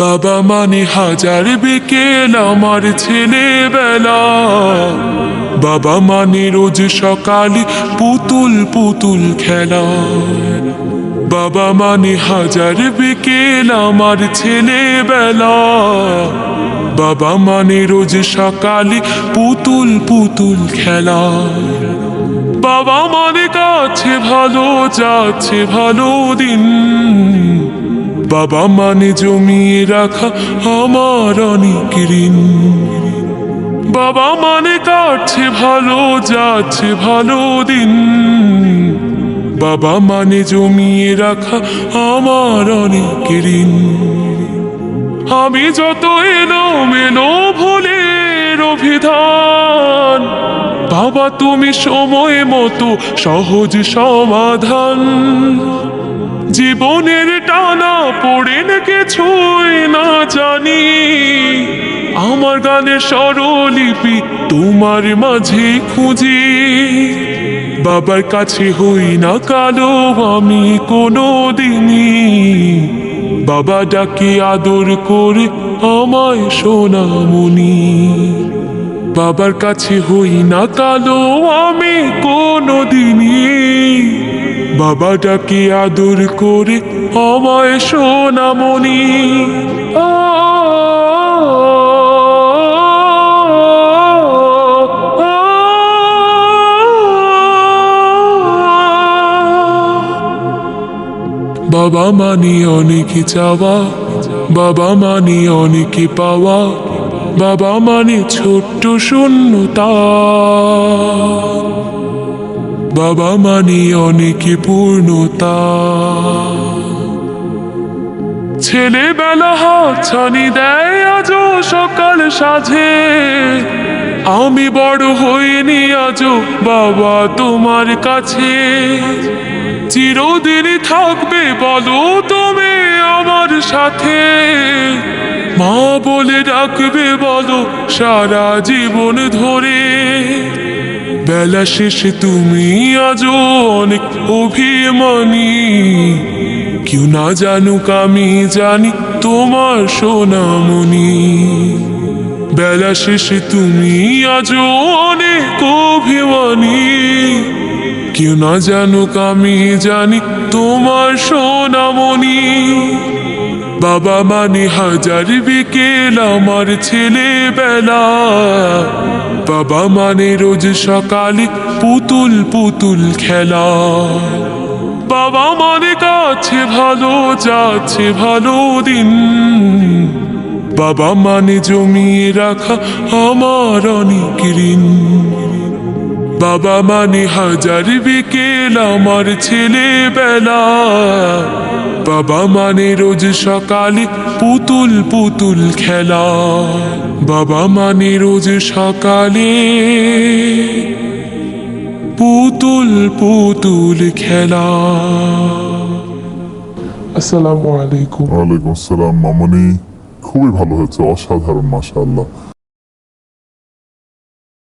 বাবা মানে হাজার বিকেল আমার ছেলেবেলা, বাবা মানে রোজ সকালে পুতুল পুতুল খেলা। বাবা মানে হাজার বিকেল আমার ছেলেবেলা, বাবা মানে রোজ সকালে পুতুল পুতুল খেলা। বাবা মানে কাছে ভালো যাচ্ছে ভালো দিন, বাবা মানে জমিয়ে রাখা আমার অনেক ঋণ। বাবা মানে কাটছে ভালো যাচ্ছে ভালো দিন, বাবা মানে জমিয়ে রাখা আমার অনেক ঋণ। আমি যত এলোমেলো ভুলের অভিধান, বাবা তুমি সময় মতো সহজ সমাধান। জীবনের টানা পড়েন কিছুই না জানি, আমার গানের স্বরলিপি তোমার মাঝে খুঁজি। বাবার কাছে হই না কালো আমি কোনো দিনই, বাবা ডাকে আদর করে আমায় সোনামণি। বাবার কাছে হই না কালো আমি কোনো দিনই, বাবা ডাকে আদর করে আমায় সোনামণি। বাবা মানে অনেক চাওয়া, বাবা মানে অনেক পাওয়া, বাবা মানে ছোট্ট শূন্যতা, বাবা মানে অনেক পূর্ণতা। ছেলেবেলা হাতছানি দেয় আজও সকাল সাঝে, আমি বড় হইনি আজও বাবা তোমার কাছে। চিরদিনই থাকবে বলো তুমি আমার সাথে, মা বলে ডাকবে বলো সারা জীবন ধরে। বেলা শেষে তুমি আজও অনেক অভিমানী, কেউ না জানুক আমি জানি তোমার সোনামণি। বেলা শেষে তুমি আজও অনেক অভিমানী, কেউ না জানুক আমি জানি তোমার সোনামণি। বাবা মানে হাজার বিকেল আমার ছেলেবেলা, বাবা মানে রোজ সকালে পুতুল পুতুল খেলা। বাবা মানে কাছে ভালো যাচ্ছে ভালো দিন, বাবা মানে জমিয়ে রাখা আমার অনেক ঋণ। বাবা মানে হাজার বিকেল আমার ছেলেবেলা, বাবা মানে রোজ সকালে পুতুল পুতুল খেলা। বাবা মানে রোজ সকালে পুতুল পুতুল খেলা। আসসালামু আলাইকুম। ওয়ালাইকুম আসসালাম মামনি, খুবই ভালো হয়েছে, অসাধারণ মাশাআল্লাহ।